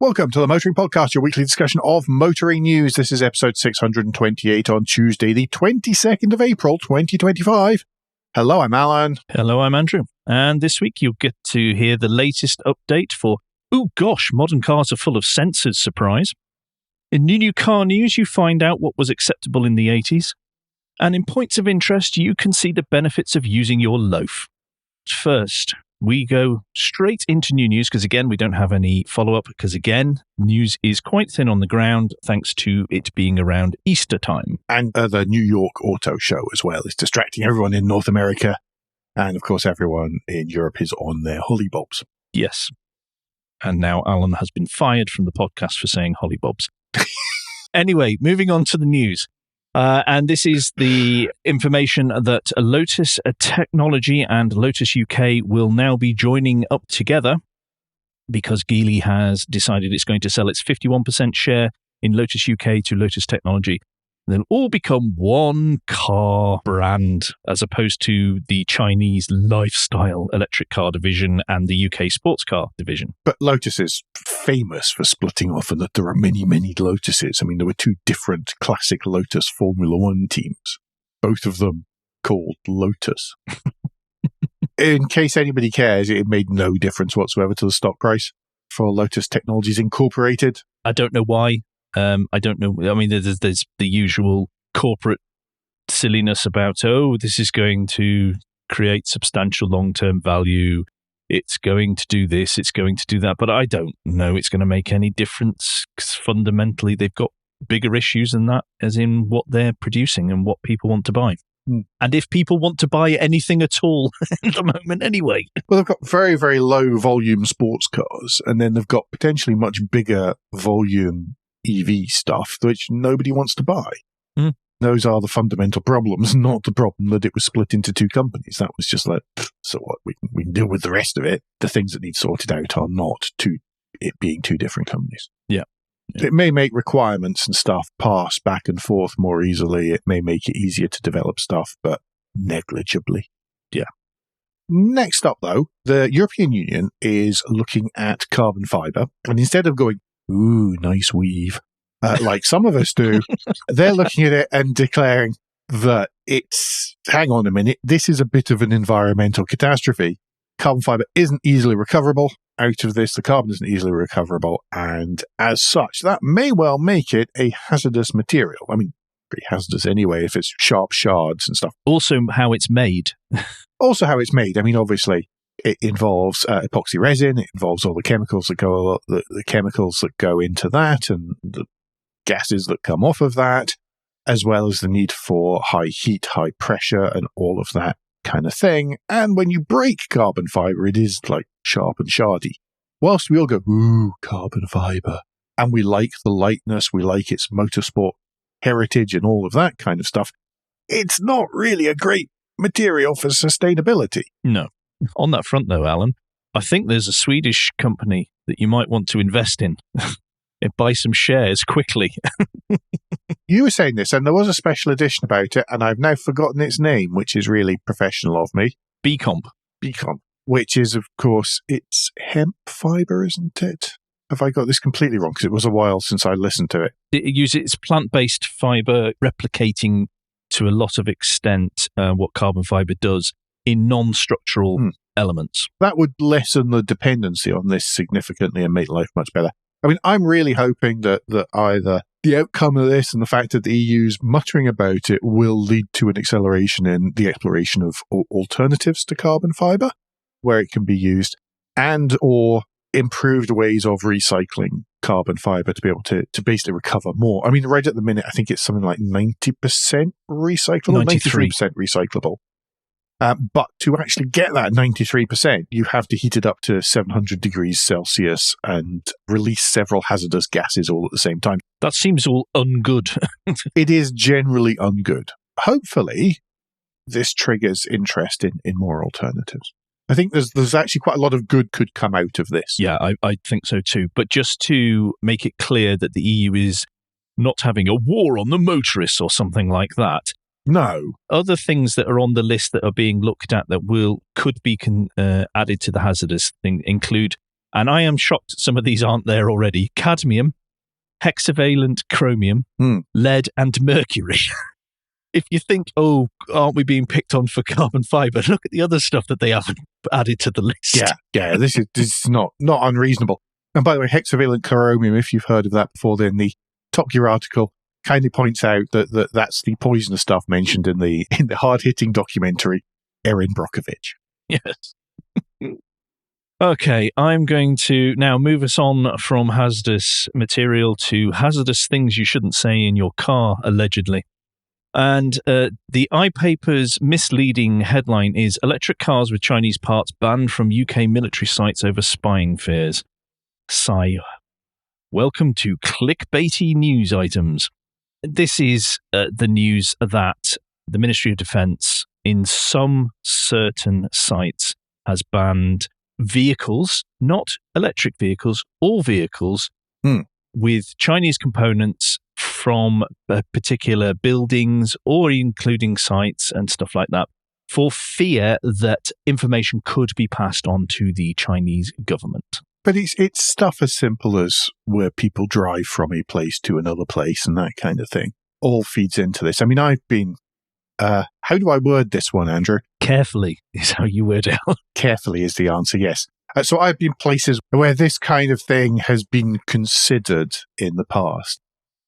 Welcome to the Motoring Podcast, your weekly discussion of motoring news. This is episode 628 on Tuesday, the 22nd of April, 2025. Hello, I'm Alan. Hello, I'm Andrew. And this week you'll get to hear the latest update for, oh gosh, modern cars are full of sensors, surprise. In new car news, you find out what was acceptable in the 80s. And in points of interest, you can see the benefits of using your loaf. First, we go straight into new news because, again, we don't have any follow-up because, again, news is quite thin on the ground thanks to it being around Easter time. And the New York Auto Show as well is distracting everyone in North America. And, of course, everyone in Europe is on their hollybobs. Yes. And now Alan has been fired from the podcast for saying hollybobs. Anyway, moving on to the news. And this is the information that LOTUS Technology and LOTUS UK will now be joining up together because Geely has decided it's going to sell its 51% share in LOTUS UK to LOTUS Technology. They'll all become one car brand as opposed to the Chinese lifestyle electric car division and the UK sports car division. But Lotus is famous for splitting off and that there are many, many Lotuses. I mean, there were two different classic Lotus Formula One teams, both of them called Lotus. In case anybody cares, it made no difference whatsoever to the stock price for Lotus Technologies Incorporated. I don't know why. I don't know. I mean, there's the usual corporate silliness about, this is going to create substantial long-term value. It's going to do this. It's going to do that. But I don't know it's going to make any difference because fundamentally they've got bigger issues than that, as in what they're producing and what people want to buy. And if people want to buy anything at all at the moment anyway. Well, they've got very, very low volume sports cars, and then they've got potentially much bigger volume EV stuff, which nobody wants to buy. Those are the fundamental problems, not the problem that it was split into two companies. That was just like, so what, we can deal with the rest of it. The things that need sorted out are not it being two different companies. Yeah. It may make requirements and stuff pass back and forth more easily. It may make it easier to develop stuff, but negligibly. Yeah. Next up, though, the European Union is looking at carbon fibre, and instead of going, ooh, nice weave, like some of us do, they're looking at it and declaring that hang on a minute, this is a bit of an environmental catastrophe. Carbon fibre isn't easily recoverable out of this. The carbon isn't easily recoverable. And as such, that may well make it a hazardous material. I mean, pretty hazardous anyway if it's sharp shards and stuff. Also, how it's made. I mean, obviously, it involves epoxy resin. It involves all the chemicals that go into that and the gases that come off of that, as well as the need for high heat, high pressure, and all of that kind of thing. And when you break carbon fibre, it is like sharp and shardy. Whilst we all go, ooh, carbon fibre, and we like the lightness, we like its motorsport heritage and all of that kind of stuff, it's not really a great material for sustainability. No. On that front, though, Alan, I think there's a Swedish company that you might want to invest in and buy some shares quickly. You were saying this, and there was a special edition about it, and I've now forgotten its name, which is really professional of me. B-Comp, which is, of course, it's hemp fibre, isn't it? Have I got this completely wrong? Because it was a while since I listened to it. It uses plant-based fibre, replicating to a lot of extent what carbon fibre does in non-structural elements. That would lessen the dependency on this significantly and make life much better. I mean, I'm really hoping that either the outcome of this and the fact that the EU's muttering about it will lead to an acceleration in the exploration of alternatives to carbon fibre, where it can be used, and or improved ways of recycling carbon fibre to be able to basically recover more. I mean, right at the minute, I think it's something like 90% recyclable, 93% recyclable. But to actually get that 93%, you have to heat it up to 700 degrees Celsius and release several hazardous gases all at the same time. That seems all ungood. It is generally ungood. Hopefully, this triggers interest in more alternatives. I think there's actually quite a lot of good could come out of this. Yeah, I think so too. But just to make it clear that the EU is not having a war on the motorists or something like that. No. Other things that are on the list that are being looked at that could be added to the hazardous thing include And I am shocked some of these aren't there already. Cadmium, hexavalent chromium, lead, and mercury. If you think, oh, aren't we being picked on for carbon fibre? Look at the other stuff that they haven't added to the list. Yeah, this is not unreasonable. And by the way, hexavalent chromium, if you've heard of that before, then the Top Gear article kindly points out that that's the poisonous stuff mentioned in the hard-hitting documentary Erin Brockovich. Yes. Okay, I'm going to now move us on from hazardous material to hazardous things you shouldn't say in your car, allegedly. And the iPaper's misleading headline is Electric Cars with Chinese Parts Banned from UK Military Sites Over Spying Fears. Sigh. Welcome to clickbaity news items. This is the news that the Ministry of Defence, in some certain sites, has banned vehicles, not electric vehicles, all vehicles with Chinese components from particular buildings or including sites and stuff like that, for fear that information could be passed on to the Chinese government. But it's stuff as simple as where people drive from a place to another place and that kind of thing. All feeds into this. I mean, I've been... how do I word this one, Andrew? Carefully is how you word it out. Carefully is the answer, yes. So I've been places where this kind of thing has been considered in the past.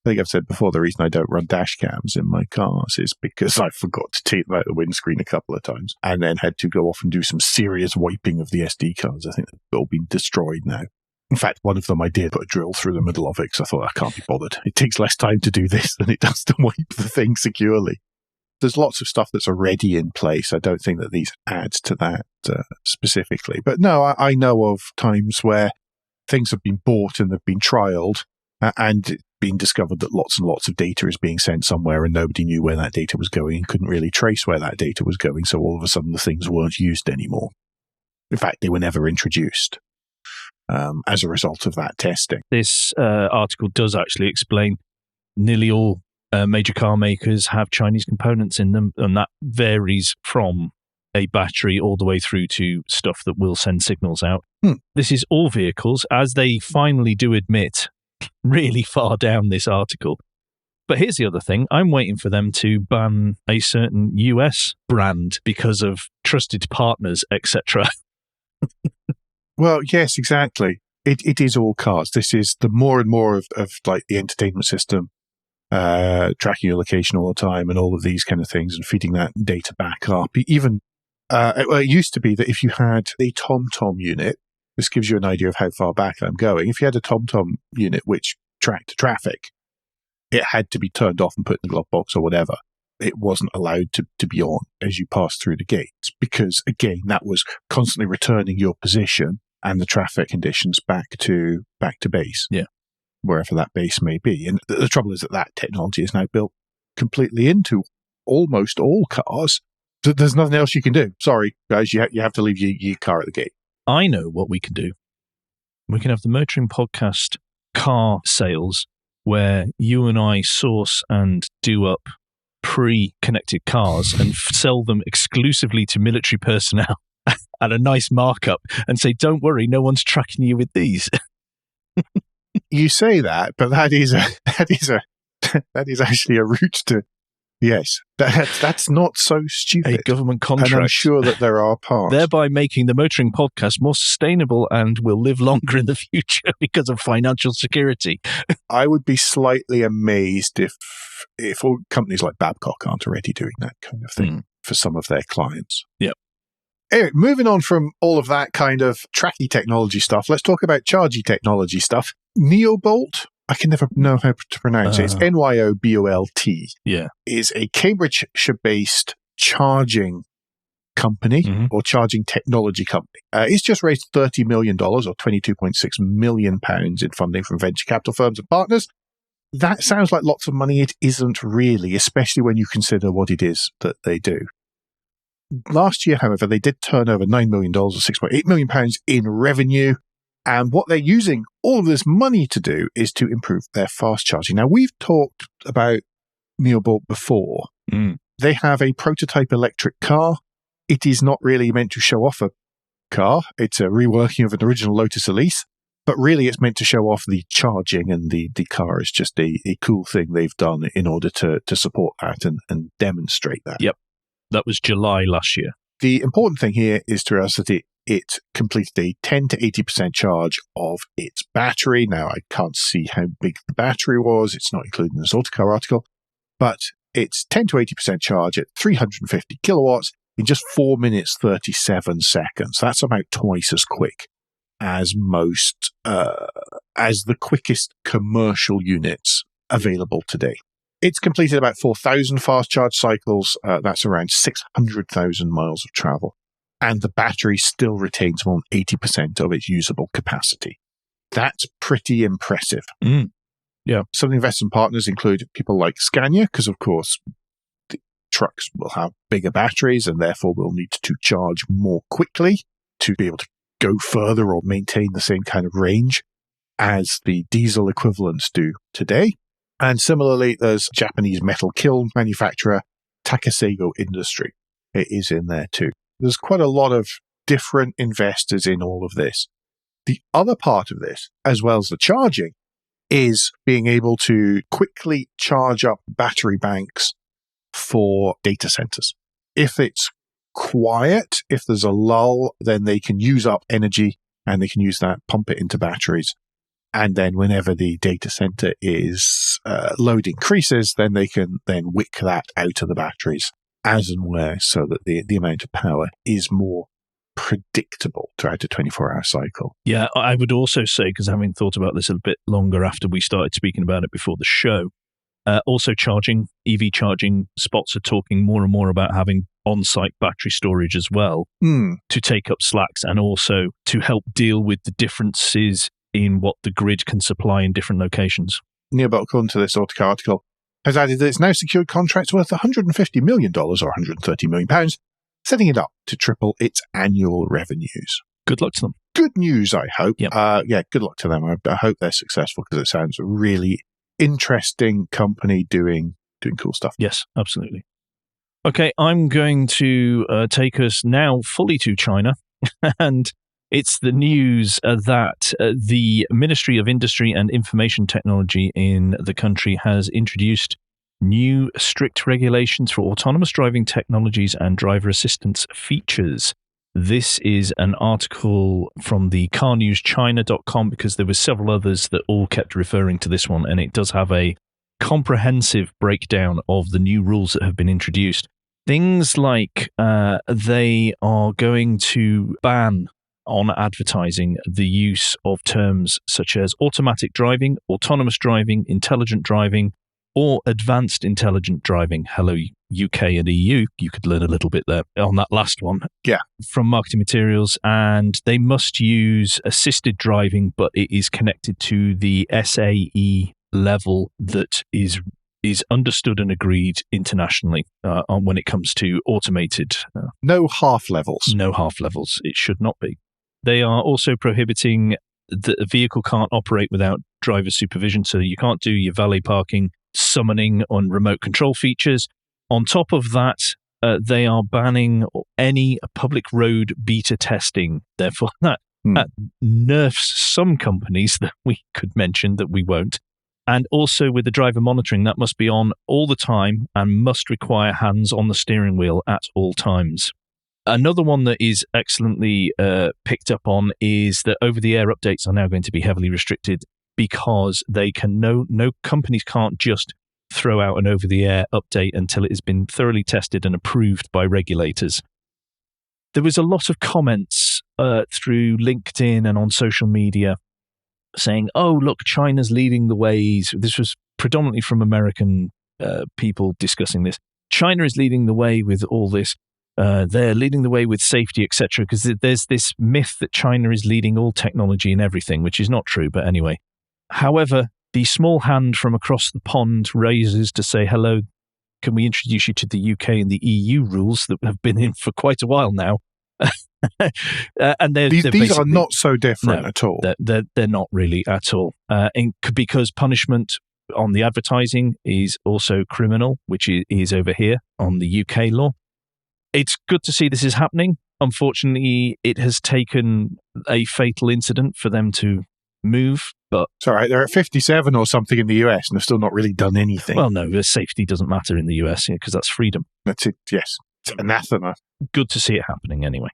I think I've said before, the reason I don't run dash cams in my cars is because I forgot to take them out the windscreen a couple of times and then had to go off and do some serious wiping of the SD cards. I think they've all been destroyed now. In fact, one of them I did put a drill through the middle of it because I thought I can't be bothered. It takes less time to do this than it does to wipe the thing securely. There's lots of stuff that's already in place. I don't think that these add to that specifically. But no, I know of times where things have been bought and they've been trialed and been discovered that lots and lots of data is being sent somewhere and nobody knew where that data was going and couldn't really trace where that data was going. So all of a sudden the things weren't used anymore. In fact, they were never introduced as a result of that testing. This article does actually explain nearly all major car makers have Chinese components in them, and that varies from a battery all the way through to stuff that will send signals out. This is all vehicles, as they finally do admit really far down this article. But here's the other thing. I'm waiting for them to ban a certain US brand because of trusted partners, etc. Well, yes, exactly. It is all cars. This is the more and more of like the entertainment system, tracking your location all the time and all of these kind of things and feeding that data back up. Even, it used to be that if you had a TomTom unit, this gives you an idea of how far back I'm going. If you had a TomTom unit which tracked traffic, it had to be turned off and put in the glove box or whatever. It wasn't allowed to be on as you passed through the gates because, again, that was constantly returning your position and the traffic conditions back to base. Yeah. Wherever that base may be. And the trouble is that technology is now built completely into almost all cars. So there's nothing else you can do. Sorry, guys, you have to leave your car at the gate. I know what we can do. We can have the Motoring Podcast car sales where you and I source and do up pre-connected cars and sell them exclusively to military personnel at a nice markup and say, don't worry, no one's tracking you with these. You say that, but that is actually a route to, yes, that's not so stupid. A government contract. And I'm sure that there are parts. Thereby making the Motoring Podcast more sustainable and will live longer in the future because of financial security. I would be slightly amazed if all companies like Babcock aren't already doing that kind of thing for some of their clients. Yeah. Anyway, moving on from all of that kind of tracky technology stuff, let's talk about chargy technology stuff. NYBOLT, I can never know how to pronounce it. It's NYOBOLT. Yeah. Is a Cambridgeshire-based charging company or charging technology company. It's just raised $30 million or £22.6 million in funding from venture capital firms and partners. That sounds like lots of money. It isn't really, especially when you consider what it is that they do. Last year, however, they did turn over $9 million or £6.8 million in revenue. And what they're using all of this money to do is to improve their fast charging. Now, we've talked about NYBOLT before. They have a prototype electric car. It is not really meant to show off a car. It's a reworking of an original Lotus Elise, but really it's meant to show off the charging, and the car is just a cool thing they've done in order to support that and demonstrate that. Yep. That was July last year. The important thing here is to realize that it completed a 10 to 80% charge of its battery. Now, I can't see how big the battery was. It's not included in this Autocar article, but it's 10 to 80% charge at 350 kilowatts in just 4 minutes, 37 seconds. That's about twice as quick as as the quickest commercial units available today. It's completed about 4,000 fast charge cycles. That's around 600,000 miles of travel. And the battery still retains more than 80% of its usable capacity. That's pretty impressive. Yeah. Some of the investment partners include people like Scania, because of course the trucks will have bigger batteries and therefore will need to charge more quickly to be able to go further or maintain the same kind of range as the diesel equivalents do today. And similarly, there's Japanese metal kiln manufacturer Takasago Industry. It is in there too. There's quite a lot of different investors in all of this. The other part of this, as well as the charging, is being able to quickly charge up battery banks for data centers. If it's quiet, if there's a lull, then they can use up energy and they can use that, pump it into batteries. And then whenever the data center is load increases, then they can then wick that out of the batteries as and where, so that the amount of power is more predictable throughout a 24-hour cycle. Yeah, I would also say, because having thought about this a bit longer after we started speaking about it before the show, also EV charging spots are talking more and more about having on-site battery storage as well to take up slacks and also to help deal with the differences in what the grid can supply in different locations. NYBOLT, according to this Autocar article, has added that it's now secured contracts worth $150 million or £130 million, setting it up to triple its annual revenues. Good luck to them. Good news, I hope. Yep. Good luck to them. I hope they're successful, because it sounds a really interesting company doing cool stuff. Yes, absolutely. Okay, I'm going to take us now fully to China, and it's the news that the Ministry of Industry and Information Technology in the country has introduced new strict regulations for autonomous driving technologies and driver assistance features. This is an article from the carnewschina.com, because there were several others that all kept referring to this one, and it does have a comprehensive breakdown of the new rules that have been introduced. Things like they are going to ban on advertising the use of terms such as automatic driving, autonomous driving, intelligent driving, or advanced intelligent driving. Hello, UK and EU. You could learn a little bit there on that last one. Yeah. From marketing materials, and they must use assisted driving, but it is connected to the SAE level that is understood and agreed internationally on when it comes to automated. No half levels. No half levels. It should not be. They are also prohibiting that a vehicle can't operate without driver supervision, so you can't do your valet parking, summoning on remote control features. On top of that, they are banning any public road beta testing. Therefore, that nerfs some companies that we could mention that we won't. And also with the driver monitoring, that must be on all the time and must require hands on the steering wheel at all times. Another one that is excellently picked up on is that over-the-air updates are now going to be heavily restricted, because they can no companies can't just throw out an over-the-air update until it has been thoroughly tested and approved by regulators. There was a lot of comments through LinkedIn and on social media saying, oh, look, China's leading the ways. This was predominantly from American people discussing this. China is leading the way with all this. They're leading the way with safety, etc., because there's this myth that China is leading all technology and everything, which is not true, but anyway. However, the small hand from across the pond raises to say, hello, can we introduce you to the UK and the EU rules that have been in for quite a while now? And these are not so different at all. They're not really at all. Because punishment on the advertising is also criminal, which is over here on the UK law. It's good to see this is happening. Unfortunately, it has taken a fatal incident for them to move, but... It's all right, they're at 57 or something in the US and they've still not really done anything. Well, no, the safety doesn't matter in the US because that's freedom. That's it, yes. It's anathema. Good to see it happening anyway.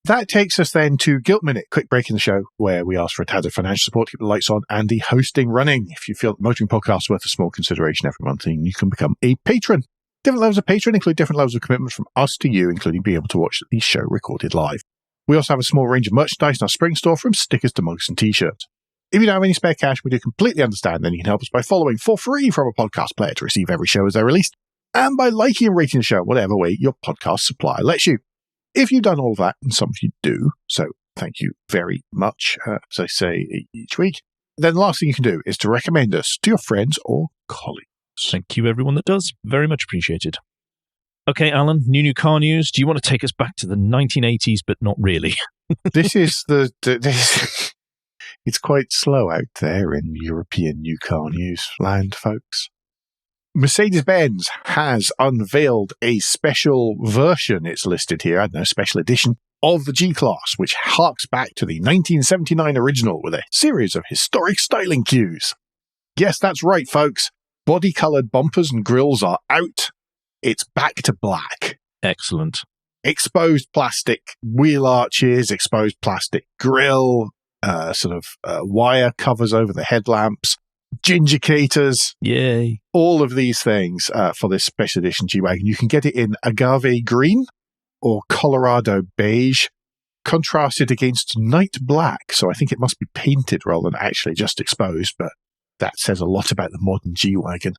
That takes us then to Guilt Minute, quick break in the show where we ask for a tad of financial support to keep the lights on and the hosting running. If you feel the Motoring Podcast is worth a small consideration every month, then you can become a patron. Different levels of patron include different levels of commitment from us to you, including being able to watch the show recorded live. We also have a small range of merchandise in our spring store, from stickers to mugs and t-shirts. If you don't have any spare cash, we do completely understand, then you can help us by following for free from a podcast player to receive every show as they're released, and by liking and rating the show, whatever way your podcast supplier lets you. If you've done all of that, and some of you do, so thank you very much, as I say each week, then the last thing you can do is to recommend us to your friends or colleagues. Thank you, everyone that does. Very much appreciated. Okay, Alan, new car news. Do you want to take us back to the 1980s, but not really? This is it's quite slow out there in European new car news land, folks. Mercedes-Benz has unveiled a special version, it's listed here, I don't know, special edition, of the G-Class, which harks back to the 1979 original with a series of historic styling cues. Yes, that's right, folks. Body-coloured bumpers and grills are out. It's back to black. Excellent. Exposed plastic wheel arches, exposed plastic grille, wire covers over the headlamps, gingicators. Yay. All of these things for this special edition G-Wagon. You can get it in agave green or Colorado beige, contrasted against night black. So I think it must be painted rather than actually just exposed, but that says a lot about the modern G-Wagon.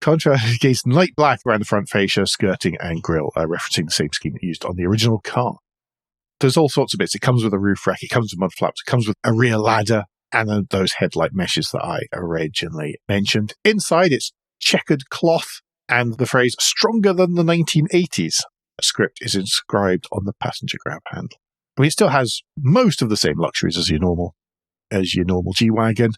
Contrasted against night black around the front fascia, skirting and grille, referencing the same scheme used on the original car. There's all sorts of bits. It comes with a roof rack, it comes with mud flaps, it comes with a rear ladder, and those headlight meshes that I originally mentioned. Inside, it's checkered cloth and the phrase "stronger than the 1980s" script is inscribed on the passenger grab handle. I mean, it still has most of the same luxuries as your normal G-Wagon,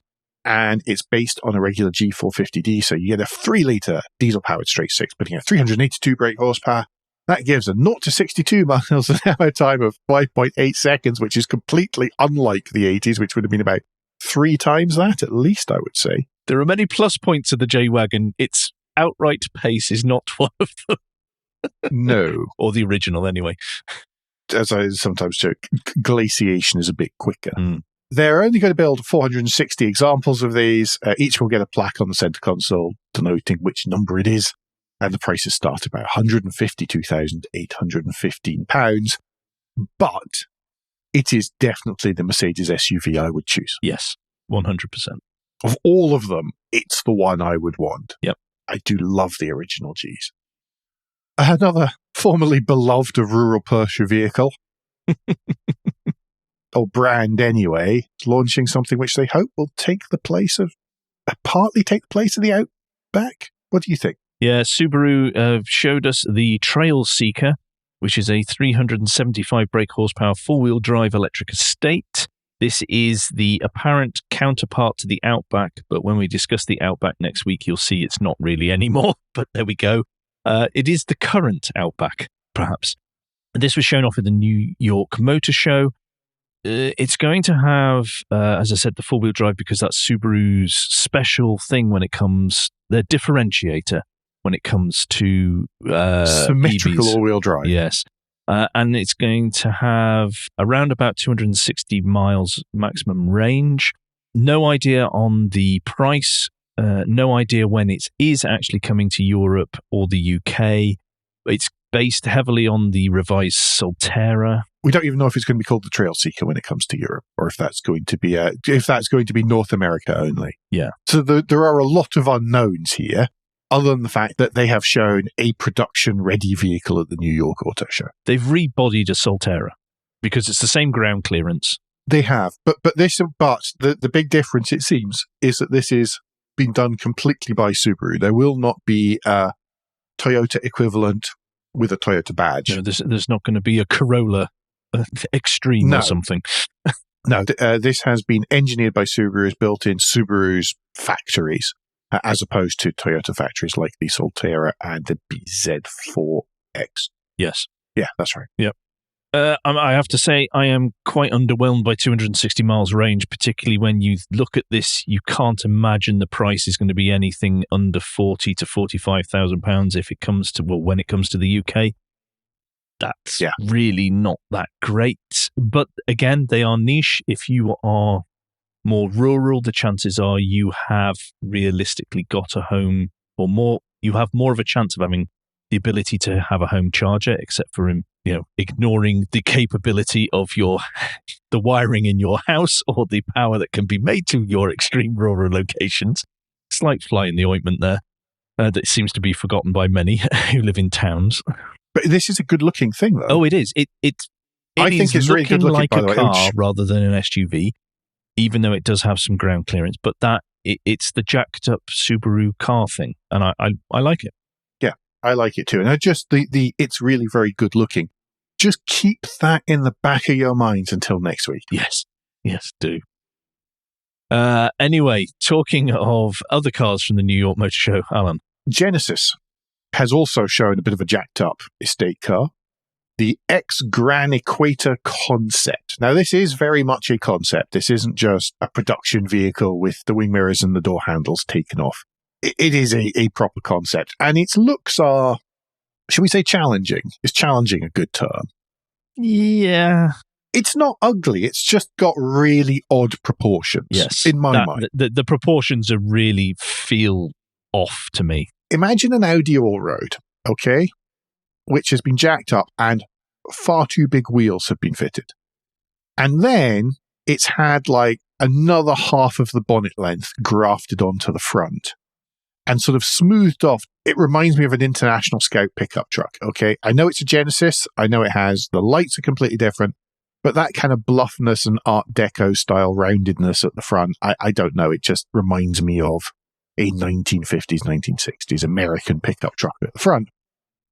and it's based on a regular G450D, so you get a 3-litre diesel-powered straight-six, putting out 382 brake horsepower. That gives a 0 to 62 miles an hour time of 5.8 seconds, which is completely unlike the 80s, which would have been about 3 times that, at least, I would say. There are many plus points of the J-Wagon. Its outright pace is not one of them. No. Or the original, anyway. As I sometimes joke, glaciation is a bit quicker. Mm. They're only going to build 460 examples of these. Each will get a plaque on the center console denoting which number it is. And the prices start about £152,815. But it is definitely the Mercedes SUV I would choose. Yes, 100%. Of all of them, it's the one I would want. Yep. I do love the original Gs. Another formerly beloved rural Porsche vehicle, or brand anyway, launching something which they hope will partly take the place of the Outback. What do you think? Yeah, Subaru showed us the Trailseeker, which is a 375 brake horsepower four-wheel drive electric estate. This is the apparent counterpart to the Outback, but when we discuss the Outback next week, you'll see it's not really anymore, but there we go. It is the current Outback, perhaps. This was shown off at the New York Motor Show. It's going to have, as I said, the four-wheel drive because that's Subaru's special thing when it comes, their differentiator when it comes to symmetrical EVs. all-wheel drive. Yes. And it's going to have around about 260 miles maximum range. No idea on the price. No idea when it is actually coming to Europe or the UK. It's based heavily on the revised Solterra. We don't even know if it's going to be called the Trailseeker when it comes to Europe, or if that's going to be North America only. Yeah. So there are a lot of unknowns here, other than the fact that they have shown a production-ready vehicle at the New York Auto Show. They've rebodied a Solterra because it's the same ground clearance. They have, but the big difference, it seems, is that this is being done completely by Subaru. There will not be a Toyota equivalent with a Toyota badge. No, there's not going to be a Corolla Extreme or something. No, this has been engineered by Subaru, is built in Subaru's factories, as opposed to Toyota factories like the Solterra and the BZ4X. Yes. Yeah, that's right. Yep. I have to say, I am quite underwhelmed by 260 miles range, particularly when you look at this. You can't imagine the price is going to be anything under 40 to 45,000 pounds if it comes to, well, when it comes to the UK. That's really not that great. But again, they are niche. If you are more rural, the chances are you have realistically got a home, or more. You have more of a chance of having the ability to have a home charger, except for ignoring the capability of the wiring in your house or the power that can be made to your extreme rural locations. Slight fly in the ointment there that seems to be forgotten by many who live in towns. But this is a good-looking thing, though. Oh, it is. I think it's really good looking, like a car rather than an SUV, even though it does have some ground clearance. But it's the jacked-up Subaru car thing, and I like it. Yeah, I like it too. And it's really very good-looking. Just keep that in the back of your mind until next week. Yes, do. Anyway, talking of other cars from the New York Motor Show, Alan. Genesis has also shown a bit of a jacked-up estate car, the Gran Equator concept. Now, this is very much a concept. This isn't just a production vehicle with the wing mirrors and the door handles taken off. It is a proper concept, and its looks are, shall we say, challenging. Is challenging a good term? Yeah. It's not ugly. It's just got really odd proportions. Yes. In my mind. The proportions are really feel off to me. Imagine an Audi Allroad, okay, which has been jacked up and far too big wheels have been fitted. And then it's had like another half of the bonnet length grafted onto the front and sort of smoothed off. It reminds me of an International Scout pickup truck, okay? I know it's a Genesis. I know the lights are completely different, but that kind of bluffness and Art Deco style roundedness at the front, I don't know. It just reminds me of a 1950s, 1960s American pickup truck at the front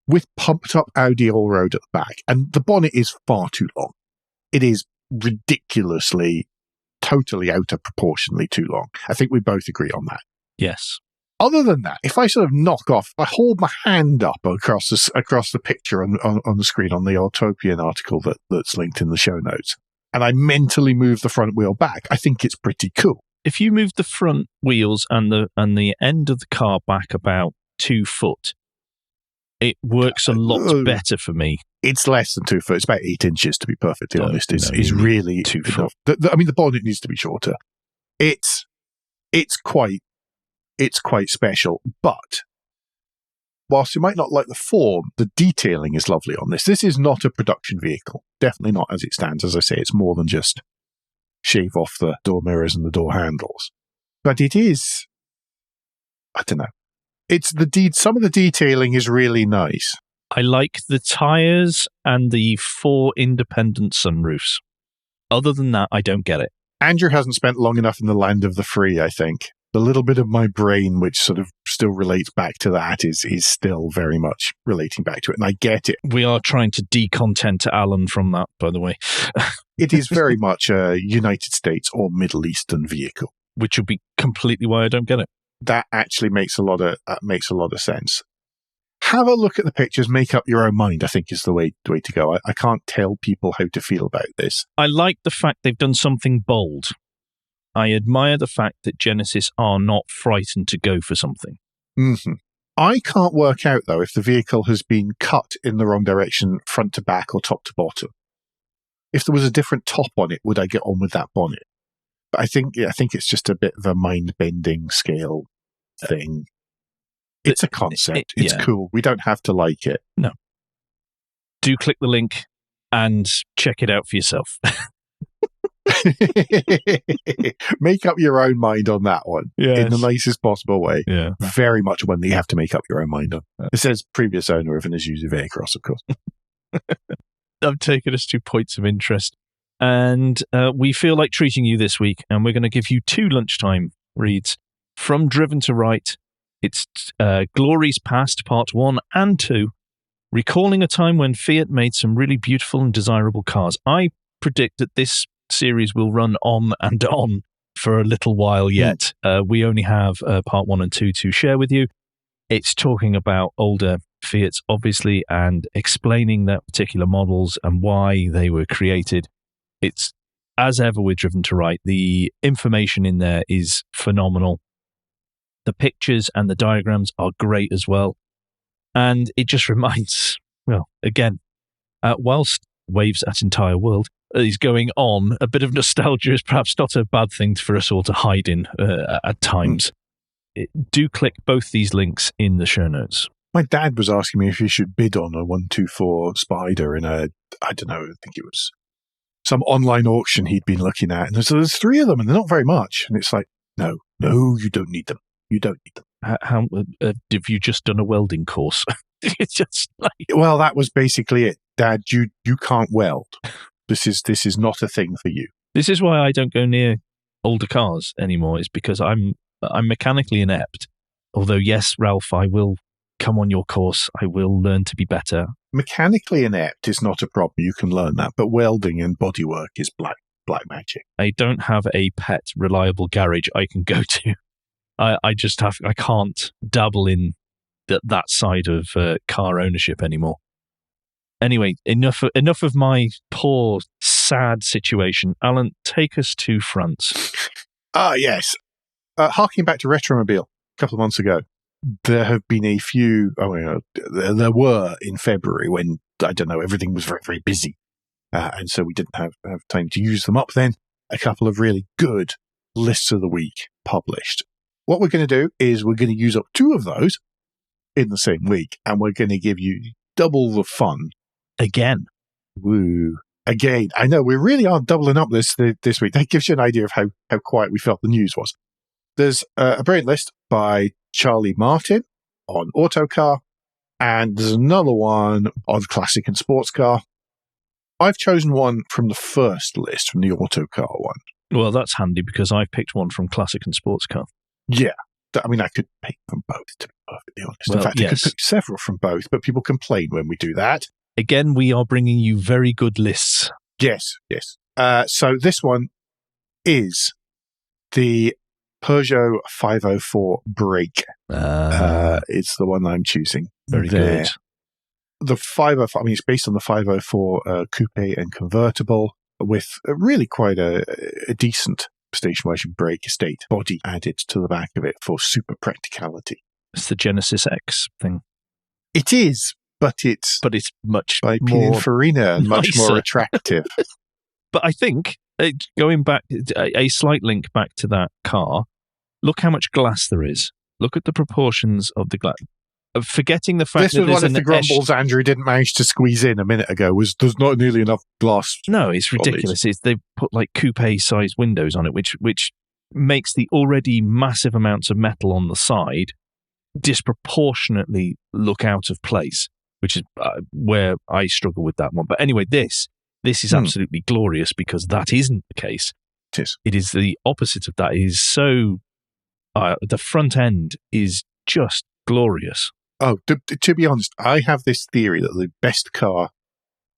with pumped up Audi Allroad at the back. And the bonnet is far too long. It is ridiculously, totally out of proportionally too long. I think we both agree on that. Yes. Other than that, if I sort of I hold my hand up across the picture on the screen on the Autopian article that's linked in the show notes, and I mentally move the front wheel back, I think it's pretty cool. If you move the front wheels and the end of the car back about 2 foot, it works a lot better for me. It's less than 2 foot. It's about 8 inches, to be perfectly honest. It's really 2 foot. The bonnet needs to be shorter. It's quite special, but whilst you might not like the form, the detailing is lovely on this. This is not a production vehicle. Definitely not as it stands. As I say, it's more than just shave off the door mirrors and the door handles. But it is, I don't know. Some of the detailing is really nice. I like the tyres and the 4 independent sunroofs. Other than that, I don't get it. Andrew hasn't spent long enough in the land of the free, I think. The little bit of my brain which sort of still relates back to that is still very much relating back to it, and I get it. We are trying to decontent Alan from that, by the way. It is very much a United States or Middle Eastern vehicle. Which would be completely why I don't get it. That actually makes a lot of sense. Have a look at the pictures, make up your own mind, I think is the way to go. I can't tell people how to feel about this. I like the fact they've done something bold. I admire the fact that Genesis are not frightened to go for something. Mm-hmm. I can't work out, though, if the vehicle has been cut in the wrong direction, front to back or top to bottom. If there was a different top on it, would I get on with that bonnet? But I think it's just a bit of a mind-bending scale thing. It's a concept. It's cool. We don't have to like it. No. Do click the link and check it out for yourself. Make up your own mind on that one in the nicest possible way. Yeah. Very much one that you have to make up your own mind on. It says previous owner of an Isuzu V-Cross, of course. I've taken us to points of interest, and we feel like treating you this week, and we're going to give you 2 lunchtime reads from Driven to Right. It's Glories Past, Part 1 and 2, recalling a time when Fiat made some really beautiful and desirable cars. I predict that this series will run on and on for a little while yet. We only have part 1 and 2 to share with you. It's talking about older Fiats, obviously, and explaining their particular models and why they were created. It's, as ever, we're driven to write. The information in there is phenomenal. The pictures and the diagrams are great as well. And it just reminds, well, again, whilst Waves at Entire World is going on, a bit of nostalgia is perhaps not a bad thing for us all to hide in at times. Do click both these links in the show notes. My dad was asking me if he should bid on a 124 Spider in I don't know, I think it was some online auction he'd been looking at. And there's 3 of them and they're not very much. And it's like, no, you don't need them. You don't need them. How have you just done a welding course? It's just like... Well, that was basically it. Dad, you can't weld. This is not a thing for you. This is why I don't go near older cars anymore, is because I'm mechanically inept. Although, yes, Ralph, I will come on your course. I will learn to be better. Mechanically inept is not a problem. You can learn that. But welding and bodywork is black magic. I don't have a pet reliable garage I can go to. I can't dabble in that side of car ownership anymore. Anyway, enough of my poor, sad situation. Alan, take us to France. Yes. Harking back to Retromobile a couple of months ago, there have been a few, there were in February when, I don't know, everything was very, very busy. And so we didn't have time to use them up then. A couple of really good lists of the week published. What we're going to do is we're going to use up 2 of those in the same week, and we're going to give you double the fun. Again. Woo. Again. I know, we really are doubling up this week. That gives you an idea of how quiet we felt the news was. There's a brilliant list by Charlie Martin on Autocar, and there's another one on Classic and Sports Car. I've chosen one from the first list, from the Autocar one. Well, that's handy because I've picked one from Classic and Sports Car. Yeah. I mean, I could pick from both, to be perfectly honest. Well, in fact, I could pick several from both, but people complain when we do that. Again, we are bringing you very good lists. Yes. So this one is the Peugeot 504 Brake. It's the one I'm choosing. Very good. The 504, I mean, it's based on the 504 Coupe and Convertible with really quite a decent station wagon brake estate body added to the back of it for super practicality. It's the Genesis X thing. It is, but it's much by more Pininfarina and much nicer. More attractive. But I think, going back, a slight link back to that car, look how much glass there is. Look at the proportions of the glass. Forgetting the fact this was one of the grumbles Andrew didn't manage to squeeze in a minute ago, was there's not nearly enough glass. No, it's ridiculous. They put like coupe-sized windows on it, which makes the already massive amounts of metal on the side disproportionately look out of place, which is where I struggle with that one. But anyway, this is absolutely glorious because that isn't the case. It is. It is the opposite of that. It is so... the front end is just glorious. Oh, to be honest, I have this theory that the best car,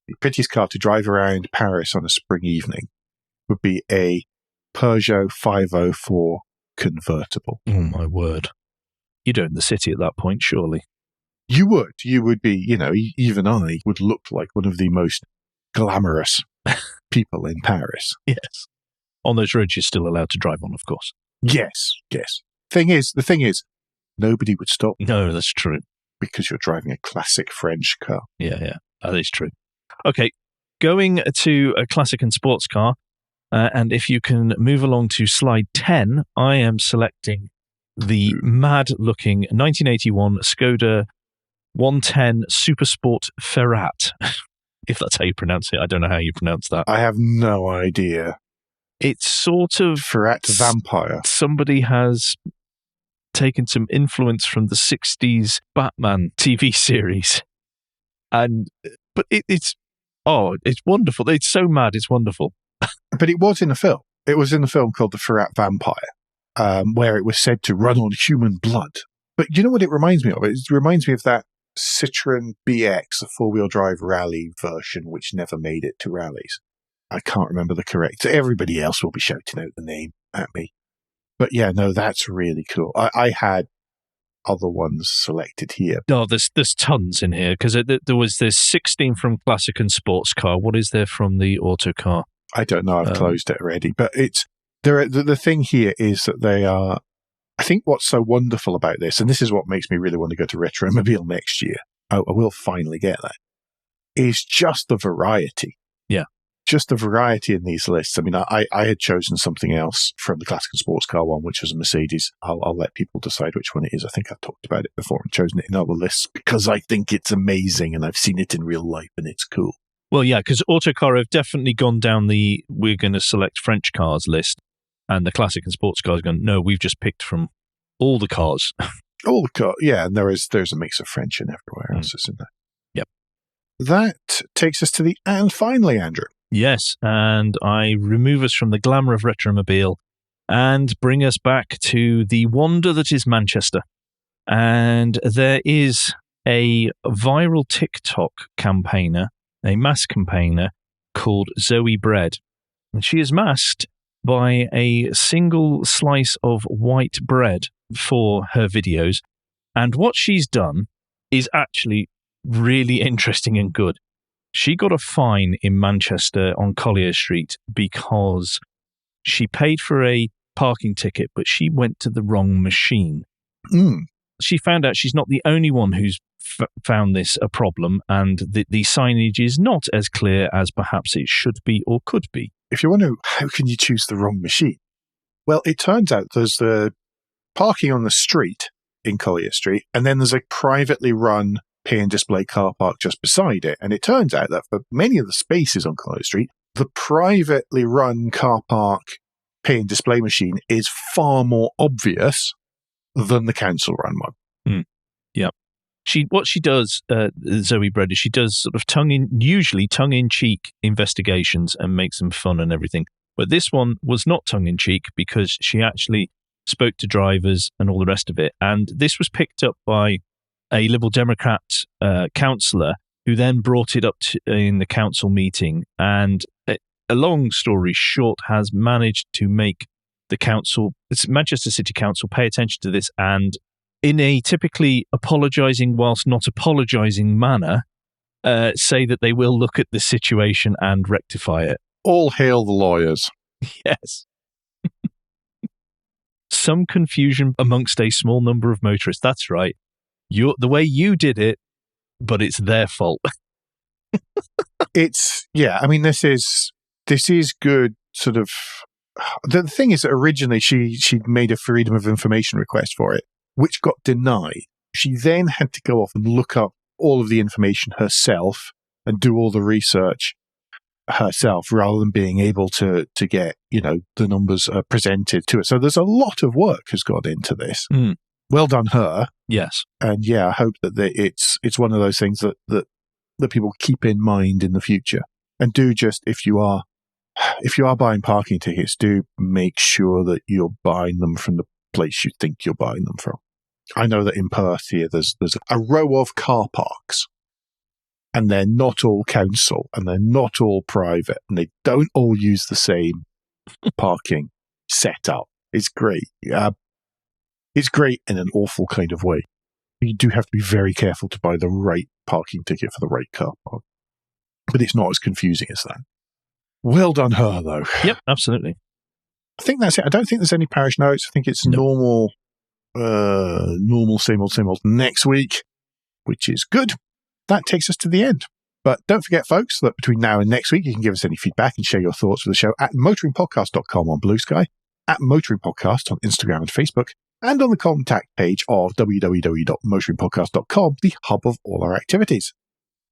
the prettiest car to drive around Paris on a spring evening would be a Peugeot 504 convertible. Oh, my word. You'd own the city at that point, surely. You would be, even I would look like one of the most glamorous people in Paris. Yes. On those roads you're still allowed to drive on, of course. Yes. The thing is, nobody would stop. No, that's true. Because you're driving a classic French car. Yeah, that is true. Okay, going to a classic and sports car, and if you can move along to slide 10, I am selecting the mad-looking 1981 Skoda 110 Supersport Fiat. If that's how you pronounce it. I don't know how you pronounce that. I have no idea. It's sort of... Fiat Vampire. Somebody has taken some influence from the 60s Batman TV series. But it's wonderful. It's so mad, it's wonderful. But it was in a film. It was in a film called The Fiat Vampire, where it was said to run on human blood. But you know what it reminds me of? It reminds me of that Citroen BX, a four-wheel drive rally version, which never made it to rallies. I can't remember the correct. Everybody else will be shouting out the name at me. But yeah, no, that's really cool. I other ones selected here. Oh, there's tons in here, because there's 16 from classic and sports car. What is there from the auto car? I don't know. I've closed it already. But the thing here is that they are, I think what's so wonderful about this, and this is what makes me really want to go to Retromobile next year, I will finally get that, is just the variety. Yeah. Just the variety in these lists. I mean, I had chosen something else from the classic and sports car one, which was a Mercedes. I'll let people decide which one it is. I think I've talked about it before and chosen it in other lists because I think it's amazing and I've seen it in real life and it's cool. Well, yeah, because Autocar have definitely gone down the we're going to select French cars list, and the classic and sports cars gone, no, we've just picked from all the cars. All the cars, yeah, and there's a mix of French and everywhere else, isn't there? Yep. That takes us to the and finally, Andrew. Yes, and I remove us from the glamour of Retromobile and bring us back to the wonder that is Manchester. And there is a viral TikTok campaigner, a mass campaigner called Zoe Bread. And she is masked by a single slice of white bread for her videos. And what she's done is actually really interesting and good. She got a fine in Manchester on Collier Street because she paid for a parking ticket, but she went to the wrong machine. She found out she's not the only one who's found this a problem, and the signage is not as clear as perhaps it should be or could be. If you wonder how can you choose the wrong machine, well, it turns out there's the parking on the street in Collier Street, and then there's a privately run pay and display car park just beside it. And it turns out that for many of the spaces on Collier Street, the privately run car park pay and display machine is far more obvious than the council run one. Yeah. What she does, Zoe Bread, is she does sort of usually tongue-in-cheek investigations and makes them fun and everything. But this one was not tongue-in-cheek because she actually spoke to drivers and all the rest of it. And this was picked up by a Liberal Democrat councillor who then brought it up in the council meeting. And a long story short, has managed to make the Manchester City Council pay attention to this, and in a typically apologising whilst not apologising manner, say that they will look at the situation and rectify it. All hail the lawyers. Yes. Some confusion amongst a small number of motorists. That's right. The way you did it, but it's their fault. I mean, this is good sort of. The thing is that originally she'd made a freedom of information request for it, which got denied. She then had to go off and look up all of the information herself and do all the research herself rather than being able to get, the numbers presented to her. So there's a lot of work has gone into this. Well done her. Yes. And I hope that it's one of those things that people keep in mind in the future. And do just, if you are buying parking tickets, do make sure that you're buying them from the place you think you're buying them from. I know that in Perth here, there's a row of car parks, and they're not all council, and they're not all private, and they don't all use the same parking setup. It's great. It's great in an awful kind of way. You do have to be very careful to buy the right parking ticket for the right car park. But it's not as confusing as that. Well done her, though. Yep, absolutely. I think that's it. I don't think there's any parish notes. I think it's normal, same old next week, which is good. That takes us to the end. But don't forget, folks, that between now and next week, you can give us any feedback and share your thoughts for the show at motoringpodcast.com on Blue Sky, at Motoring Podcast on Instagram and Facebook, and on the contact page of www.motoringpodcast.com, the hub of all our activities.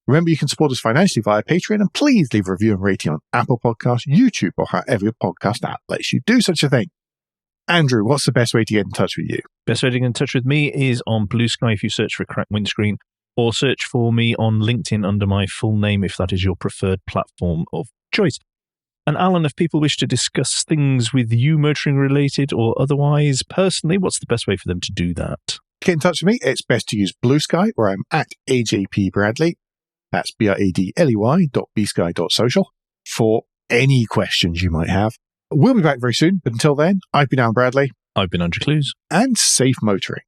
Remember, you can support us financially via Patreon, and please leave a review and rating on Apple Podcasts, YouTube, or however your podcast app lets you do such a thing. Andrew, what's the best way to get in touch with you? Best way to get in touch with me is on Blue Sky if you search for Crack Windscreen, or search for me on LinkedIn under my full name if that is your preferred platform of choice. And Alan, if people wish to discuss things with you motoring related or otherwise personally, what's the best way for them to do that? Get in touch with me. It's best to use Blue Sky, where I'm at AJP Bradley. That's BRADLEY.bsky.social for any questions you might have. We'll be back very soon, but until then, I've been Alan Bradley. I've been Andrew Clues. And safe motoring.